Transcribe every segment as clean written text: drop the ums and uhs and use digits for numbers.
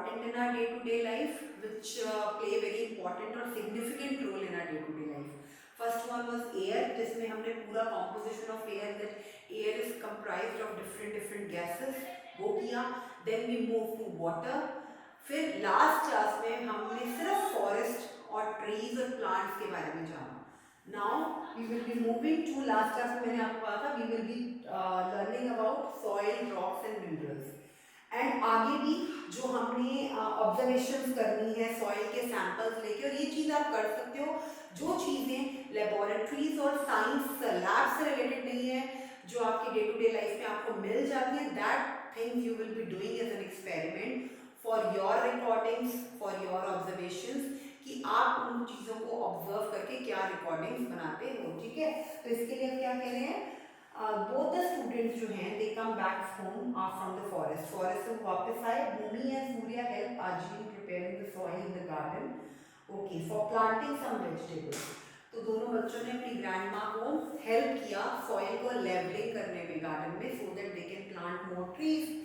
important in our day-to-day life, which play very important or significant role in our day-to-day life. First one was air, जिसमें हमने पूरा composition of air, that air is comprised of different gases, वो किया. Then we move to water. फिर last class में हमने सिर्फ forest और ट्रीज और प्लांट्स के बारे में जाना. Now we will be moving to, last class में मैंने आपको कहा था we will be learning about soil, rocks and minerals. And आगे भी जो हमने ऑब्जर्वेशंस करनी है सॉइल के सैंपल्स लेके, और ये चीज़ आप कर सकते हो जो चीज़ें लेबोरेटरीज और साइंस लैब से रिलेटेड नहीं है, जो आपकी डे टू डे लाइफ में आपको मिल जाती है, that things you will be doing as an experiment for your recordings, for your observations, कि आप उन चीज़ों को ऑब्जर्व करके क्या रिकॉर्डिंग्स बनाते हो. ठीक है, तो इसके लिए क्या कह रहे हैं, बोथ द स्टूडेंट्स जो हैं they come back home from the forest. Forest से वापस आए. भूमि एंड सूर्या हेल्प आजी in preparing the soil in the garden, okay, for planting some vegetables. तो दोनों बच्चों ने अपनी ग्रैंड माँ को हेल्प किया सॉइल को लेवलिंग करने में गार्डन में, so that they can plant more trees.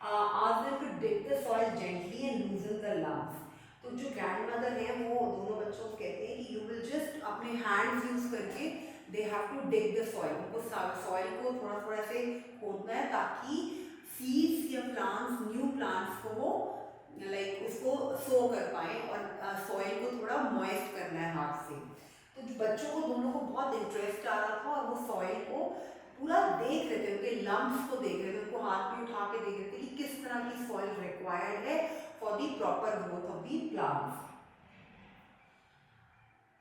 ask them to dig the soil gently and loosen the lumps. तो जो ग्रैंड मदर है वो दोनों बच्चों को कहते हैं कि यू विल जस्ट अपने हैंड्स यूज करके they have to dig the soil. उनको सॉइल को थोड़ा थोड़ा से खोदना है ताकि सीड्स या प्लांट्स, न्यू प्लांट्स को वो लाइक उसको सो कर पाए, और सॉइल को थोड़ा मॉइस्ट करना है हाथ से. तो जो बच्चों को दोनों को बहुत इंटरेस्ट आ रहा था और वो सॉइल को पूरा देख रहे थे, उनके लम्ब्स को देख रहे थे, उनको हाथ में उठा के देख रहे थे कि किस तरह की सॉइल रिक्वायर्ड है for the proper growth of the plants.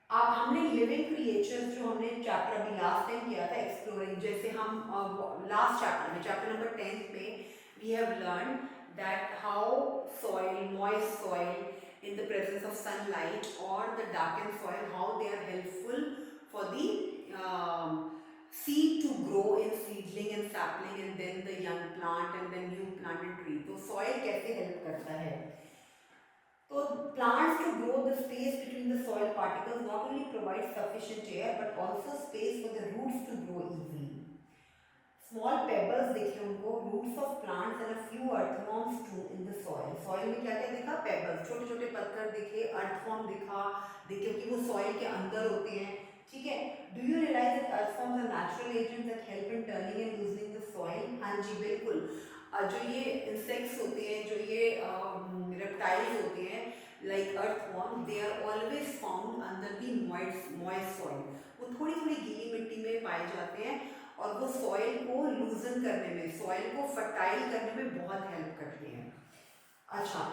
अब हमने लिविंग क्रिएचर्स जो हमने चैप्टर अभी लास्ट टाइम किया था एक्सप्लोरिंग, जैसे हम लास्ट चैप्टर में, चैप्टर नंबर 10 में we have learn that how soil, moist soil in the presence of sunlight or the darkened soil, how they are helpful for the seed to grow in seedling and sapling and then the young plant and then new plant and tree. तो soil कैसे help करता है. तो plants to grow, the space between the soil particles not only provides sufficient air but also space for the roots to grow easily. Small pebbles देखे उनको, roots of plants and a few earthworms too in the soil. Soil में क्या क्या देखा, pebbles, छोटे छोटे पत्थर दिखे, earthworm दिखा, देखे कि वो soil के अंदर होते हैं. ठीक है. Do you realize that earthworms are natural agents that help in turning and loosening the soil? हाँ जी बिल्कुल. जो ये insects होते हैं, जो ये reptiles होते हैं, like earthworm, they are always found under the moist soil. वो थोड़ी थोड़ी गीली मिट्टी में पाए जाते हैं और वो सॉइल को लूजन करने में, सॉइल को फर्टाइल करने में बहुत हेल्प करते हैं. अच्छा,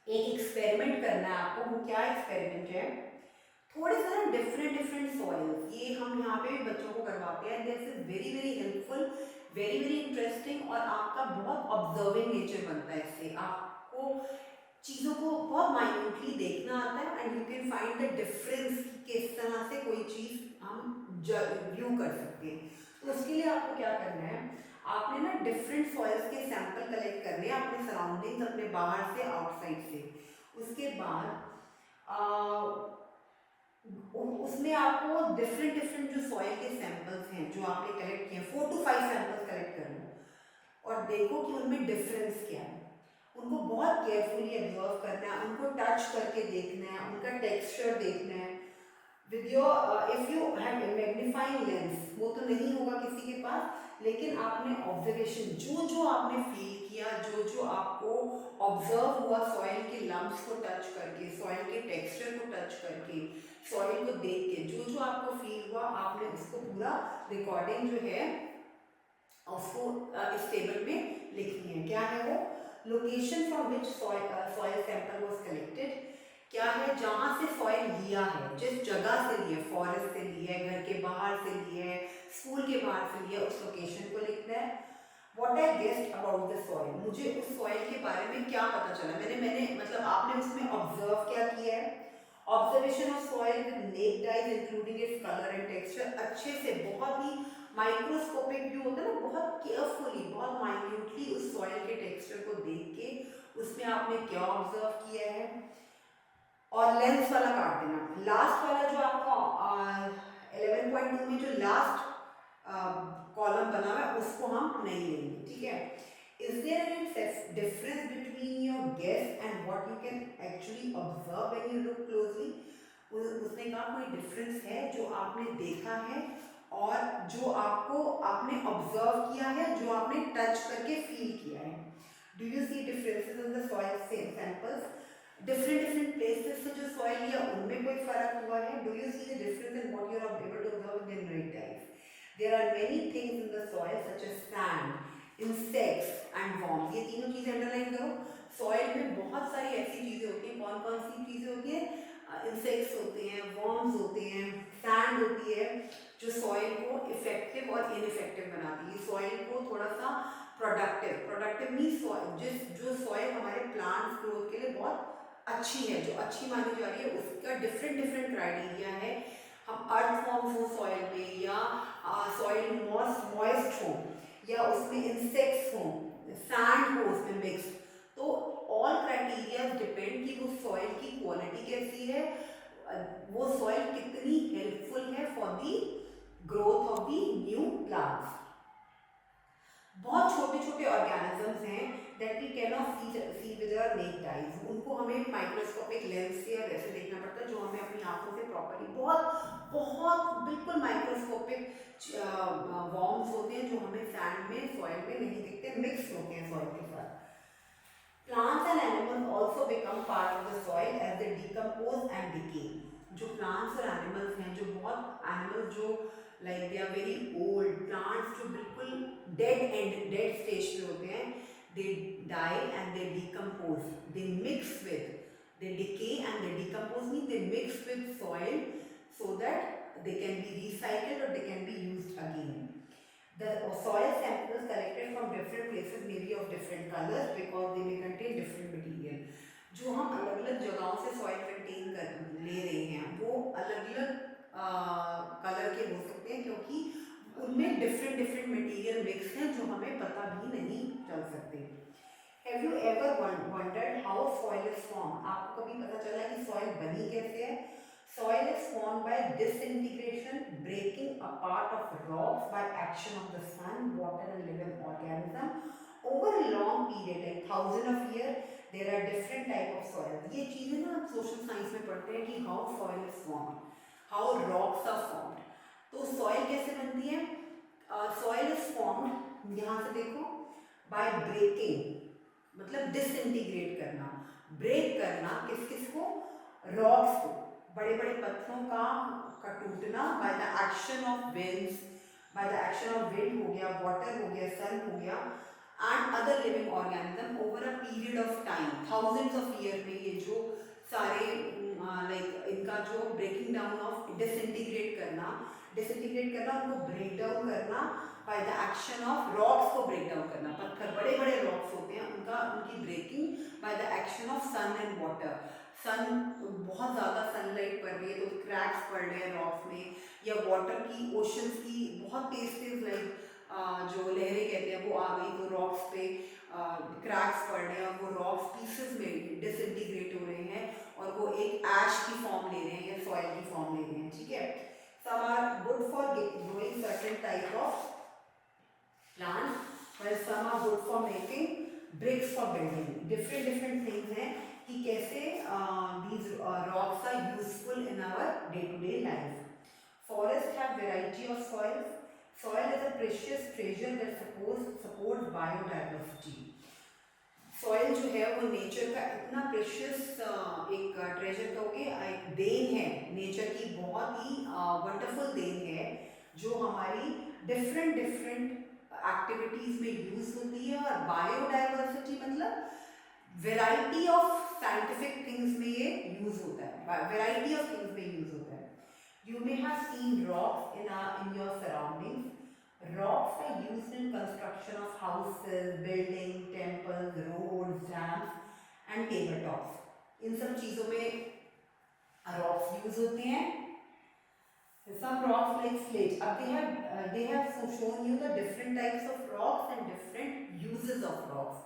एक एक्सपेरिमेंट करना है आपको. वो क्या एक्सपेरिमेंट है, थोड़े सारे डिफरेंट सॉइल्स, ये हम यहाँ पे भी बच्चों को करवाते हैं. This is very helpful, very interesting, और आपका बहुत ऑब्जर्विंग नेचर बनता है इससे. आपको चीज़ों को बहुत माइन्यूटली देखना आता है and you can find the difference, किस तरह से कोई चीज़ हम व्यू कर सकते हैं. तो उसके लिए आपको क्या करना है, आपने ना डिफरेंट सॉइल्स के सैंपल कलेक्ट करने हैं अपने सराउंडिंग्स, अपने बाहर से, आउटसाइड से. उसके बाद उसमें आपको डिफरेंट जो सॉइल के सैंपल्स हैं जो आपने कलेक्ट किए, 4 to 5 सैंपल्स कलेक्ट कर लो और देखो कि उनमें डिफरेंस क्या है. उनको बहुत केयरफुली ऑब्जर्व करना है, उनको टच करके देखना है, उनका टेक्सचर देखना है. With your if you have magnifying lens, वो तो नहीं होगा किसी के पास, लेकिन आपने ऑब्जर्वेशन जो आपने फील किया, जो आपको ऑब्जर्व हुआ सॉइल के लम्ब्स को टच करके, सॉइल के टेक्सचर को टच करके, सॉइल को देख के, जो आपको फील हुआ, आपने उसको पूरा रिकॉर्डिंग जो है उसको इस टेबल में लिखनी है. क्या है वो, location from which soil sample was collected, क्या है जहाँ से सॉइल लिया है, जिस जगह से लिया, फॉरेस्ट से लिया है, घर के बाहर से लिया है, स्कूल के बाहर से लिया, उस लोकेशन को लिखना है. What I guessed about the soil, मुझे उस सॉइल के बारे में क्या पता चला, मैंने मतलब आपने उसमें ऑब्जर्व क्या किया है. Observation of soil with necked eyes including its colour and texture, अच्छे से बहुत ही माइक्रोस्कोपिक व्यू होता है ना, बहुत केयरफुली, बहुत माइन्यूटली उस सॉइल के टेक्सचर को देख के उसमें आपने क्या ऑब्जर्व किया है. और लेंस वाला काट देना. लास्ट वाला जो आपका 11.2 में जो लास्ट कॉलम बना हुआ है उसको हम नहीं लेंगे. ठीक है. Is there any difference between your guess and what you can actually observe when you look closely? उसने कहा कोई डिफरेंस है जो आपने देखा है और जो आपने ऑब्जर्व किया है, जो आपने टच करके फील किया है. Do you see differences in the soil samples? Different places से जो सॉइल लिया उनमें कोई फर्क हुआ है? Do you see the difference in what you are able to observe in the type? There are many things in the soil such as sand, insects and worms. ये तीनों चीजें अंडरलाइन करो. सॉइल में बहुत सारी ऐसी चीजें होती हैं. कौन कौन सी चीजें होती हैं? इंसेक्ट्स होते हैं, वॉर्म्स होते हैं, सैंड होती है, जो सॉइल को इफेक्टिव और इनइफेक्टिव बनाती है, सॉइल को थोड़ा सा प्रोडक्टिव मीन्स जो सॉइल हमारे प्लांट्स ग्रोथ के लिए बहुत अच्छी है, जो अच्छी मानी जा रही है, उसका डिफरेंट क्राइटेरिया है. हम अर्थ फॉर्म्स हो सॉइल में, या सॉइल मॉइस्ट हो, या उसमें इंसेक्ट्स हो, सैंड हो उसमें मिक्स. तो ऑल क्राइटेरिया डिपेंड कि वो सॉइल की क्वालिटी कैसी है, वो सॉइल कितनी हेल्पफुल है for the growth of the new plants. बहुत छोटे ऑर्गेनिजम्स हैं that we can not see with our naked eyes. उनको हमें माइक्रोस्कोपिक लेंस से या वैसे देखना पड़ता है, जो हमें अपनी आंखों से प्रॉपर्ली बहुत बिल्कुल माइक्रोस्कोपिक वॉर्म्स होते हैं जो हमें सैंड में, सॉइल में नहीं दिखते, मिक्स होते हैं सॉइल के साथ. Plants and animals also become part of the soil as they decompose and decay. जो plants और animals हैं, जो बहुत animals जो like they are very old, plants जो बिल्कुल dead stage पे होते हैं, they die and they decompose, they mix with, they decay and they decompose means they mix with soil so that they can be recycled or they can be used again. The soil samples collected from different places may be of different colors because they may contain different material. जो हम अलग अलग जगहों से soil contain कर ले रहे हैं वो अलग अलग कलर के हो सकते हैं, क्योंकि उनमें डिफरेंट मटेरियल मिक्स हैं जो हमें पता भी नहीं चल सकते. Have you ever wondered how soil is formed? आपको कभी पता चला कि सॉइल बनी कैसे है? Soil is formed by disintegration, breaking apart of rocks by action of the sun, water and living organism. Over a long period, like thousands of years, there are different type of soil. ये चीजें ना आप social science में पढ़ते हैं कि how soil is formed, how rocks are formed. तो soil कैसे बनती है? Soil is formed, यहाँ से देखो, by breaking, मतलब disintegrate करना, break करना किस को? Rocks को, बड़े पत्थरों का टूटना, bye the action of winds, bye the action of wind हो गया, वाटर हो गया, सन हो गया, and other living organism over a period of time, thousands of year में ये जो सारे लाइक इनका जो ब्रेकिंग डाउन ऑफ डिसइंटीग्रेट करना उनको ब्रेक डाउन करना by the action of rocks को ब्रेक डाउन करना. पत्थर बड़े रॉक्स होते हैं, उनकी breaking by the action of sun and water. Sun, बहुत ज़्यादा सनलाइट पड़ रही है तो क्रैक्स पड़ रहे हैं रॉक्स में, या वाटर की, ओशंस की बहुत तेज लाइक जो लहरें कहते हैं वो आ गई तो रॉक्स पे क्रैक्स पड़ रहे हैं और वो रॉक्स पीसेस में डिसइंटीग्रेट हो रहे हैं और वो एक ऐश की फॉर्म ले रहे हैं या सॉइल की फॉर्म ले रहे हैं. ठीक है. Some are good for growing certain type of plant, while some are good for making bricks for building. different things हैं कि कैसे these rocks are useful in our day-to-day life. Forests have variety of soils. Soil is a precious treasure that supports biodiversity. Soil जो है वो nature का इतना precious एक treasure कहोगे, एक देन है, नेचर की बहुत ही वंडरफुल देन है जो हमारी डिफरेंट एक्टिविटीज में यूज होती है. और बायोडाइवर्सिटी मतलब वेराइटी ऑफ साइंटिफिक थिंग्स में ये यूज होता है, वेराइटी ऑफ थिंग्स में यूज होता है. You may have seen rocks in your surroundings. Rocks are used in construction of houses, buildings, temples, roads, dams and tabletops. इन सब चीजों में rocks यूज होते हैं. Some rocks like slate. अब they have shown you the different types of rocks and different uses of rocks.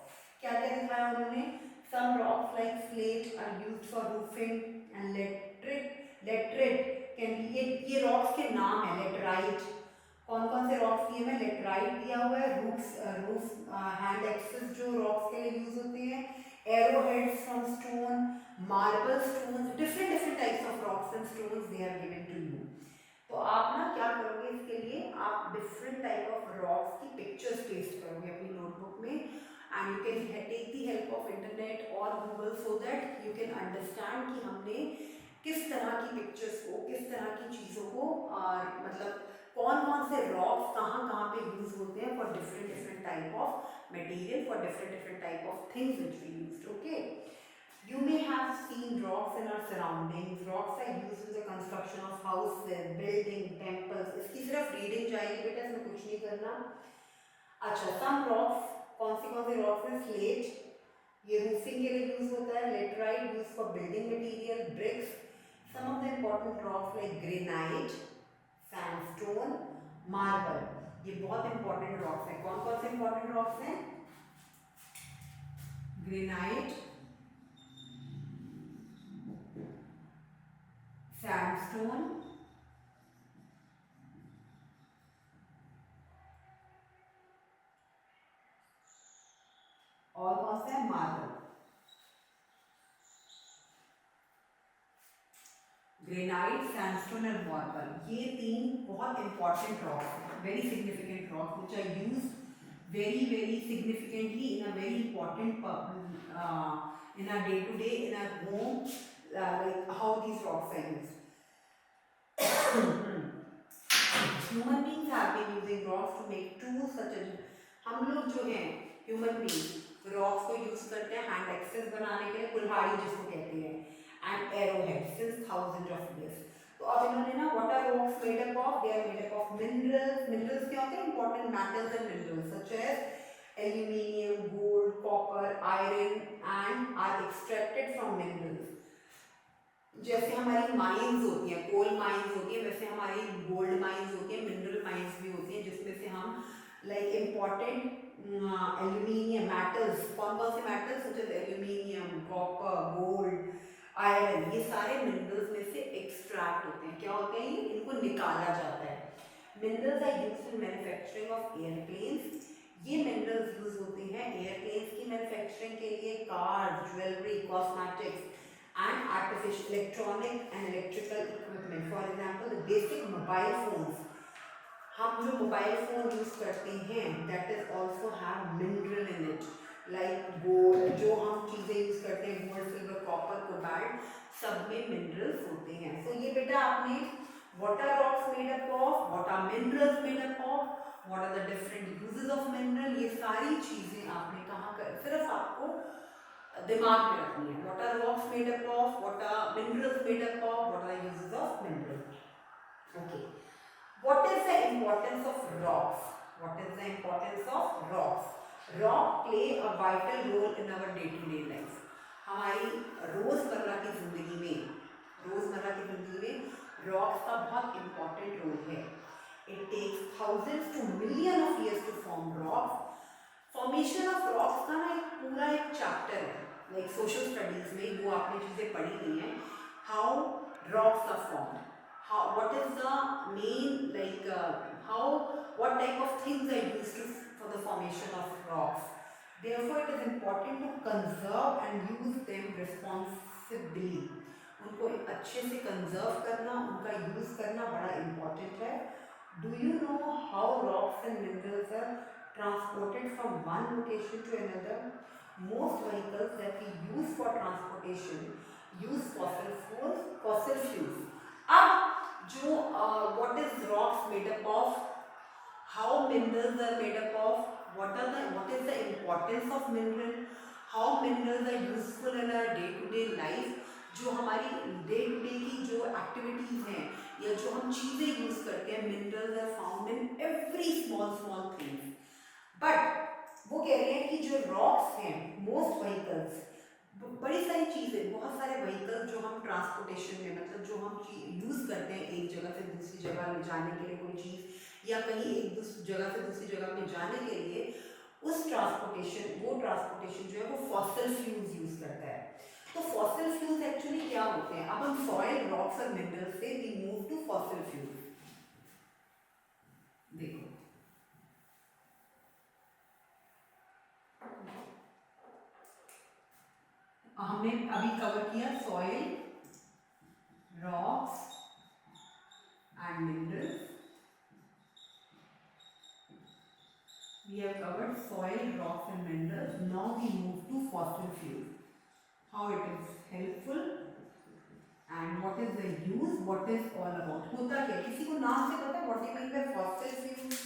क्या दिखाया उन्होंने? Some rocks like slate are used for roofing and laterite can be, ये rocks के नाम है. laterite, कौन कौन से रॉक्स दिए हैं? लेटराइट दिया हुआ है, रूफ हैंड एक्सेस जो रॉक्स के लिए यूज होते हैं, arrow heads from stone, marble stones, different different types of rocks and stones they are given to you. तो आप ना क्या करोगे इसके लिए, आप डिफरेंट टाइप ऑफ रॉक्स की पिक्चर्स पेस्ट करोगे अपनी नोटबुक में, and you can take the help of internet और Google so that you can understand कि हमने किस तरह की पिक्चर्स को, किस तरह की चीज़ों को, और मतलब कौन कौन से रॉक्स कहाँ कहाँ पे यूज होते हैं for different different type of material, for different different type of things which we used. Okay, you may have seen rocks in our surroundings. Rocks are used in the construction of houses, building, temples. इसकी सिर्फ reading जाएगी बेटा, इसमें कुछ नहीं करना. अच्छा, some rocks, कौन से rocks हैं? स्लेट, ये रूफिंग के लिए यूज होता है. Laterite use for building material. Bricks. some of the important rocks like granite, sandstone, marble, ये बहुत इंपॉर्टेंट रॉक्स हैं. कौन कौन से इंपॉर्टेंट रॉक्स हैं? ग्रेनाइट, सैंडस्टोन, और कौन सा है? Marble. Granite, sandstone and marble, ये तीन बहुत इंपॉर्टेंट रॉक्स हैं, very significant rocks which are used very very significantly in a very important in our day to day, in our home, like how these rocks are used. Human beings have been using rocks to make tools such as, हम लोग जो हैं human being rocks को use करते हैं hand access बनाने के लिए, कुल्हाड़ी जिसको कहते हैं, and arrowhead since thousand of years. तो अब इन्होंने ना what are rocks made up of? They are made up of minerals. Minerals क्या होते हैं? Important metals and minerals such as aluminium, gold, copper, iron, and are extracted from minerals. जैसे हमारी mines होती हैं, कोल माइंस होती है, वैसे हमारी गोल्ड माइंस होती है, मिनरल माइंस भी होती हैं, जिसमें से हम लाइक इम्पॉर्टेंट एल्यूमिनियम मेटल्स, कौन कौन से metals such as aluminium, copper, gold, iron, ये सारे मिनरल्स में से एक्सट्रैक्ट होते हैं. क्या होते हैं ये? इनको निकाला जाता है. Minerals are used in manufacturing of airplanes. ये मिनरल्स यूज होते हैं एयरप्लेन्स की मैन्युफैक्चरिंग के लिए, cars, jewellery, cosmetics and artificial electronic and electrical equipment. For example, the basic mobile phones. हम जो मोबाइल फोन यूज करते हैं that is also have mineral in it, like gold. जो हम चीजें यूज करते हैं गोल्ड, सिल्वर, कॉपर, कोबाल्ट, सब में मिनरल्स होते हैं. So ये बेटा आपने what are rocks made up of, what are minerals made up of, what are the different uses of mineral, ये सारी चीजें आपने कहाँ कर, सिर्फ आपको दिमाग में रखनी है. What are rocks made up of, what are minerals made up of, what are the uses of minerals. Okay, what is the importance of rocks? What is the importance of rocks? Rock play a vital role in our day to day life. हमारी रोजमर्रा की जिंदगी में rocks का बहुत important role है. It takes thousands to million of years to form rocks. Formation of rocks का ना पूरा एक चैप्टर है, लाइक सोशल स्टडीज में वो आपने चीज़ें पढ़ी हुई हैं. How rocks are formed, how what is the main like how what type of things are used for the formation of rocks. Therefore it is important to conserve and use them responsibly. उनको अच्छे से conserve करना, उनका use करना बड़ा important है. Do you know how rocks and minerals are transported from one location to another? Most vehicles that we use for transportation use fossil fuels. अब जो what is rocks made up of, how minerals are made up of, what is the importance of mineral, how minerals are useful in our day to day life. जो हमारी day to day की जो activities हैं या जो हम चीजें use करते हैं, minerals are found in every small things. But वो कह रहे हैं कि जो रॉक्स हैं, मोस्ट व्हीकल्स, बड़ी सारी चीज़ें, बहुत सारे व्हीकल्स जो हम ट्रांसपोर्टेशन में, मतलब जो हम यूज़ करते हैं एक जगह से दूसरी जगह में जाने के लिए, कोई चीज़ या कहीं एक जगह से दूसरी जगह में जाने के लिए, उस ट्रांसपोर्टेशन जो है वो फॉसिल फ्यूल्स यूज़ करता है. तो फॉसिल फ्यूल्स एक्चुअली क्या होते हैं? अब हम सॉइल, रॉक्स और मिनरल्स से we move to fossil fuels. हमने अभी कवर किया soil, rocks and minerals. We have covered soil, rocks and minerals. Now we move to fossil fuels. How it is helpful and what is the use, what is all about. होता क्या, किसी को नाम से पता है what do you mean by fossil fuels?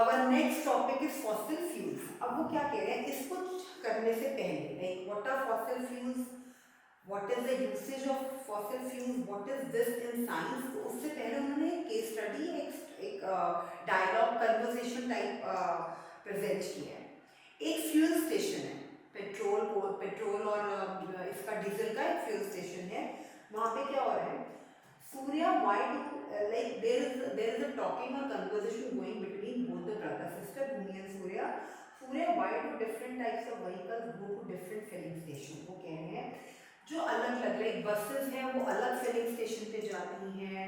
Our next topic is fossil fuels. अब वो क्या कह रहे हैं, इसको करने से पहले like what are fossil fuels, what is the usage of fossil fuels, what is this in science. तो उससे पहले उन्होंने एक केस स्टडी, एक डायलॉग कन्वर्सेशन टाइप प्रेजेंट किया है. एक फ्यूल स्टेशन है, पेट्रोल और इसका डीजल का एक फ्यूल स्टेशन है. वहाँ पे क्या हो रहा है, Surya why do like there is a talking or conversation going between both the brother sister Bhumi and Surya why do different types of vehicles go to different filling station. वो कह रहे हैं जो अलग अलग लाइक बसेस हैं वो अलग फिलिंग स्टेशन पे जाती हैं,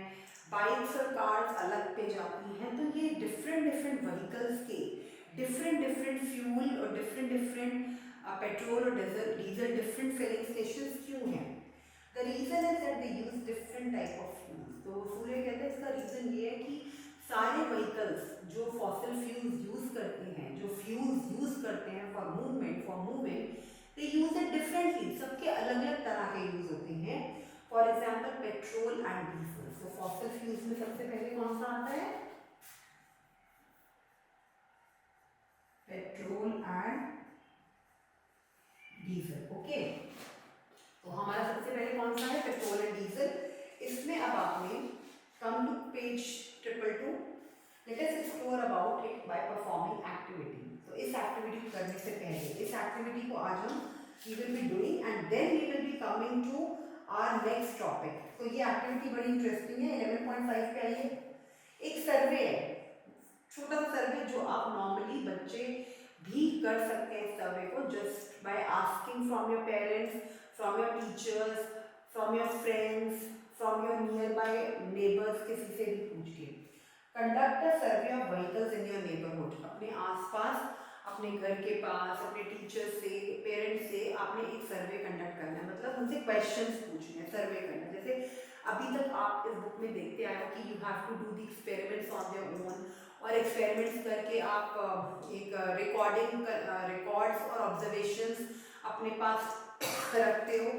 बाइक्स और कार्स अलग पे जाती हैं. तो ये डिफरेंट व्हीकल्स के डिफरेंट फ्यूल और डिफरेंट पेट्रोल और डीजल डिफरेंट फिलिंग स्टेशंस क्यों हैं. The reason is that they use different type of fuels. तो सूर्य कहते हैं इसका रीज़न ये है कि सारे व्हीकल्स जो फॉसिल फ्यूल्स यूज़ करते हैं, जो फ्यूल्स यूज़ करते हैं for moving, they use it differently. सबके अलग अलग तरह के यूज होते हैं. For example petrol and diesel. तो फॉसिल फ्यूल्स में सबसे पहले कौन सा आता है, पेट्रोल एंड डीजल. ओके, तो हमारा सबसे पहले कौन सा है, पेट्रोल एंड डीजल. इसमें अब आपने come to page 222. Let us explore about it by performing activity. तो इस एक्टिविटी को करने से पहले, इस एक्टिविटी को आज हम we will be doing and then we will be coming to our next topic. तो ये एक्टिविटी बड़ी इंटरेस्टिंग है. 11.5 पे आइए. एक सर्वे है, छोटा सा सर्वे जो आप नॉर्मली बच्चे भी कर सकते हैं. इस सर्वे को just by asking from your parents, from your teachers, from your friends, from your near by neighbours, किसी से भी पूछ के. Conduct a survey of vehicles in your neighbourhood. अपने आसपास, अपने घर के पास, अपने टीचर से, पेरेंट्स से आपने एक सर्वे कंडक्ट करना है. मतलब उनसे क्वेश्चंस पूछने हैं, सर्वे करना. जैसे अभी तक आप इस बुक में देखते आए हो कि you have to do the experiments on their own, और एक्सपेरिमेंट्स करके आप एक रिकॉर्ड्स और ऑब्जर्वेशंस अपने पास रखते हो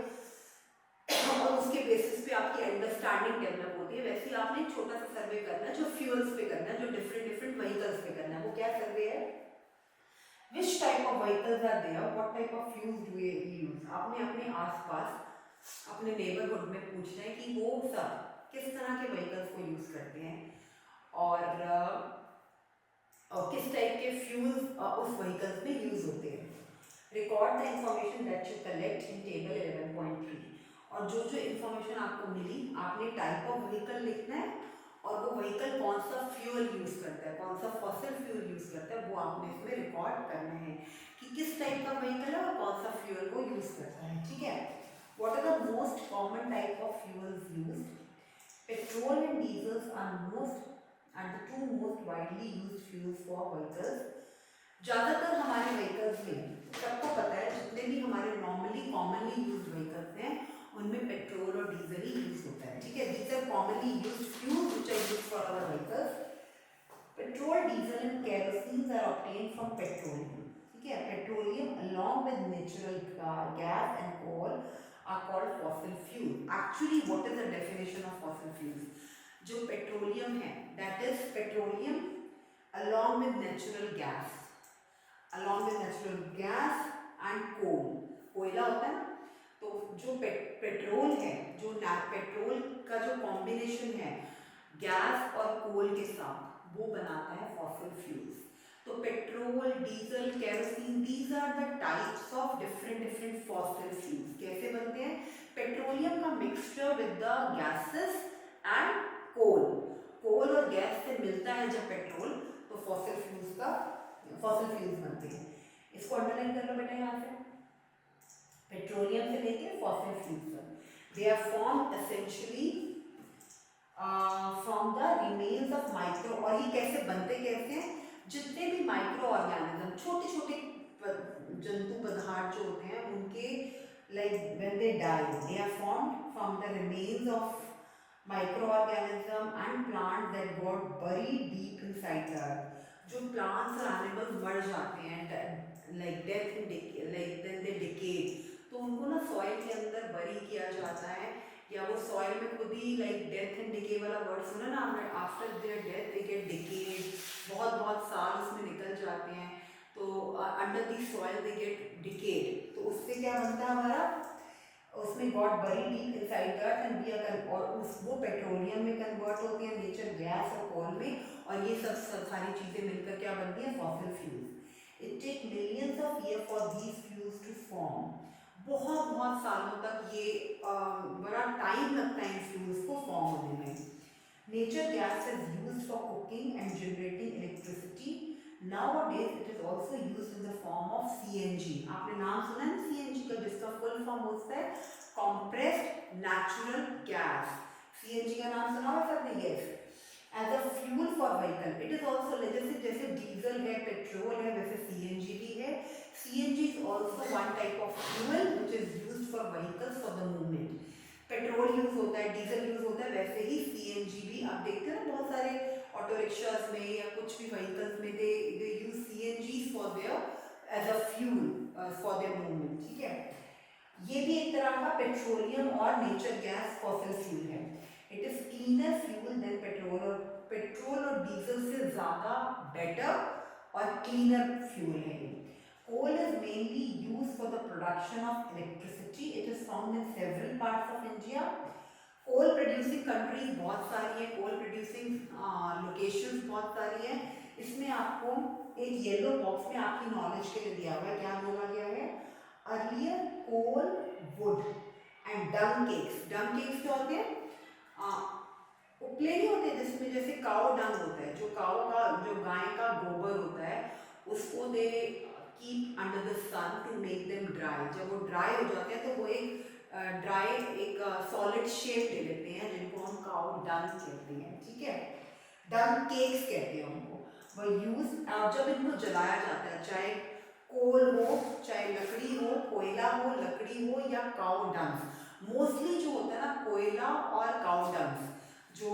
और उसके बेसिस पे आपकी अंडरस्टैंडिंग डेवलप होती है. वैसे ही आपने एक छोटा सा सर्वे करना है जो फ्यूल्स पे करना है, जो डिफरेंट व्हीकल्स पे करना है. वो क्या सर्वे है, Which type of vehicles are there? What type of fuels do we use? आपने अपने आसपास अपने नेबरहुड में पूछना है कि वो सब किस तरह के व्हीकल्स को यूज करते हैं और किस टाइप के फ्यूल्स उस व्हीकल्स में यूज होते हैं. Record the information that you collect in table 11.3. और जो इंफॉर्मेशन आपको मिली, आपने टाइप ऑफ व्हीकल लिखना है और वो व्हीकल कौन सा फ्यूल यूज करता है, कौन सा फॉसिल फ्यूल यूज करता है, वो आपने इसमें रिकॉर्ड करना है कि किस टाइप का व्हीकल है और कौन सा फ्यूल वो यूज करता है. ठीक है. What are the most common type of fuels used. Petrol and diesels are most and the two most widely used fuels for vehicles. ज़्यादातर हमारे व्हीकल्स में सबको पता है, जितने भी हमारे नॉर्मली कॉमनली यूज्ड व्हीकल्स हैं उनमें पेट्रोल और डीजल ही यूज होता है. ठीक है. These are commonly used fuels which are used for our vehicles. Petrol, diesel and kerosene are obtained from petroleum. ठीक है. Petroleum along with natural gas and coal are called fossil fuel. Actually, what is the definition of fossil fuels? जो petroleum है, that is petroleum along with natural gas and coal. कोयला होता है ना, तो जो पेट्रोल है, जो पेट्रोल का जो कॉम्बिनेशन है गैस और कोल के साथ, वो बनाता है फॉसिल फ्यूल्स. तो petrol, diesel, kerosene, these are the types of different fossil fuels. कैसे बनते हैं, पेट्रोलियम का mixture with the gases and coal और गैस से मिलता है जब पेट्रोल, तो फॉसिल फ्यूल्स बनते हैं. इसको अंडरलाइन कर लो बेटा. यहाँ से पेट्रोलियम से लेके फॉसिल फ्यूल्स तक, they are form essentially from the remains of micro. और ये कैसे बनते हैं, जितने भी माइक्रो ऑर्गेनिज्म, छोटे जंतु पदार्थ जो होते हैं, उनके like when they die, they are formed from the remains of microorganism and plants that got buried deep inside the earth. जो plants और animals मर जाते हैं like death in decay, like then they decay, तो उनको ना soil के अंदर bury किया जाता है, या वो soil में खुद ही like death and decay वाला word सुना ना आपने, after their death they get decayed, बहुत बहुत साल उसमें निकल जाते हैं, तो under the soil they get decayed, तो उससे क्या बनता है हमारा, उसमें got buried deep inside the earth and we are, और उस वो पेट्रोलियम में कन्वर्ट होती है, नेचर गैस और कोल में, और ये सब सारी चीज़ें मिलकर क्या बनती है, fossil fuels. It take millions of year for these fuels to form, बहुत बहुत सालों तक ये बड़ा टाइम लगता है इन फ्यूल्स को फॉर्म होने में। Nature gas is used for cooking and generating electricity. Nowadays it is also used in the form of CNG. आपने नाम सुना है CNG का, जिसका फुल फॉर्म होता है compressed natural gas। CNG का नाम सुना होगा सबने? Yes, as a fuel for vehicle. It is also जैसे डीजल है, पेट्रोल है, वैसे CNG भी है। CNG is also one type of fuel which is used for vehicles for the movement. Petrol use होता है, डीजल यूज होता है, वैसे ही CNG भी आप देखते हैं ना, बहुत सारे ऑटो रिक्शाज में या कुछ भी व्हीकल्स में they use CNG for their as a fuel for their movement. ठीक है, ये भी एक तरह का पेट्रोलियम और नेचर गैस फॉसिल फ्यूल है। It is cleaner fuel than petrol और डीजल से ज़्यादा बेटर और क्लीनर फ्यूल है ये। Coal is mainly used for the production of electricity. It is found in several parts of India. Coal producing countries बहुत सारी हैं, coal producing locations बहुत सारी हैं। इसमें आपको एक येलो बॉक्स में आपकी नॉलेज के लिए दिया हुआ है, क्या बोला गया है, earlier coal wood and dung cakes. Dung cakes क्या होते हैं, उपले नहीं होते जिसमें जैसे काओ डंग होता है, जो काओ का, जो गाय का गोबर होता है, उसको they keep under the sun to make them dry. जब वो ड्राई हो जाते हैं तो वो एक ड्राई एक सॉलिड शेप ले लेते हैं, जिनको हम काउ डंग कहते हैं। ठीक है, डंग केक्स कहते हैं उनको। वो यूज, और जब इनको जलाया जाता है, चाहे कोल हो, चाहे लकड़ी हो, कोयला हो, लकड़ी हो या काउ डंग, मोस्टली जो होता है ना कोयला और काउ डंग, जो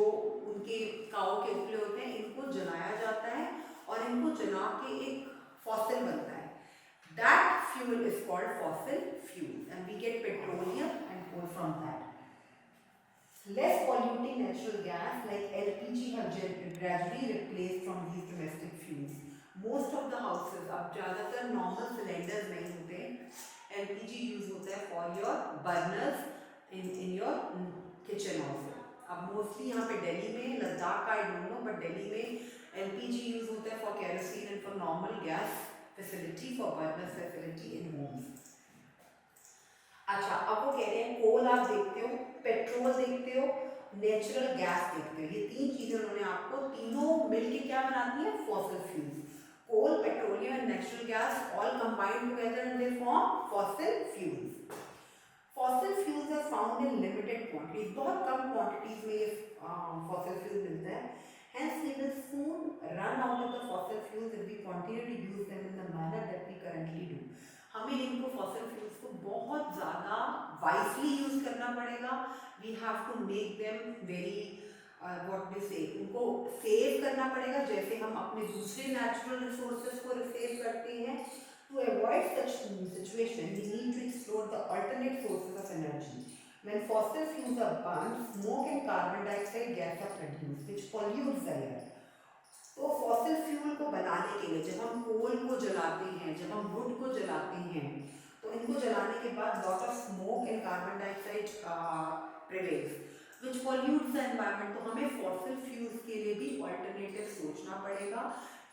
उनके काउ के उपले होते हैं, इनको जलाया जाता है और इनको जला के एक फॉसिल बनता है। That fuel is called fossil fuel and we get petroleum and coal from that. Less polluting natural gas like LPG have gradually replaced from these domestic fuels. Most of the houses, अब ज़्यादातर normal cylinders नहीं होते, LPG use होता है for your burners in your kitchen also. अब mostly यहाँ पे दिल्ली में, लद्दाख का I don't know, but Delhi में LPG use होता है for kerosene and for normal gas facility, for burners facility in homes. अच्छा, अब वो कह रहे हैं कोल आप देखते हो, पेट्रोल देखते हो, नेचुरल गैस देखते हो, ये तीन चीजें उन्होंने आपको, तीनों मिलके क्या बनाती है, fossil fuels. Coal, petroleum and natural gas all combined together and they form fossil fuels. Fossil fuels are found in limited quantities, बहुत कम क्वांटिटीज में ये फॉसिल फ्यूल मिलता है। Hence, we will soon run out of the fossil fuels if we continue to use them in the manner that we currently do. हमें इनको fossil fuels को बहुत ज़्यादा wisely use करना पड़ेगा. We have to make them very what they say, उनको save करना पड़ेगा, जैसे हम अपने दूसरे natural resources को save करते हैं. To avoid such situation, we need to explore the alternate sources of energy. When fossil fuels are burned, smoke and carbon dioxide gas are produced, which pollutes the air. तो fossil fuel को बनाने के लिए जब हम कोल को जलाते हैं, जब हम वुड को जलाते हैं, तो इनको जलाने के बाद lot of smoke and carbon dioxide prevails, which pollutes the environment. तो हमें fossil fuels के लिए भी alternative सोचना पड़ेगा.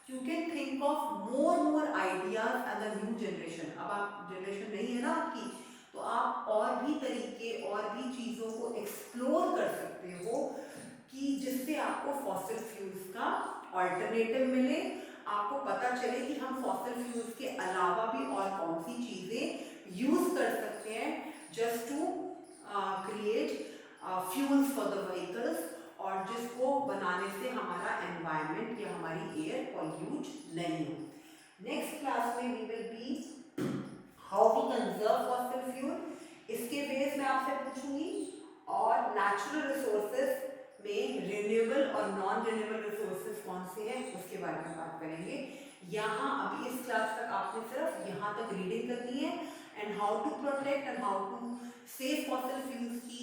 You can think of more ideas as a new generation. अब आप generation नहीं है ना आपकी, तो आप और भी तरीके और भी चीज़ों को एक्सप्लोर कर सकते हो कि जिससे आपको फॉसिल फ्यूल्स का ऑल्टरनेटिव मिले, आपको पता चले कि हम फॉसिल फ्यूल्स के अलावा भी और कौन सी चीज़ें यूज़ कर सकते हैं just to create fuels for the vehicles, और जिसको बनाने से हमारा एनवायरनमेंट या हमारी एयर पॉल्यूट नहीं हो। नेक्स्ट क्लास में we will be how we conserve fossil fuel इसके बेस में आपसे पूछूंगी, और नेचुरल रिसोर्सेज में रिन्यूएबल और नॉन रिन्यूएबल रिसोर्सेज कौन से हैं उसके बारे में बात करेंगे। यहाँ अभी इस क्लास तक आपने सिर्फ यहाँ तक रीडिंग करनी है, and how to protect and how to save fossil fuels की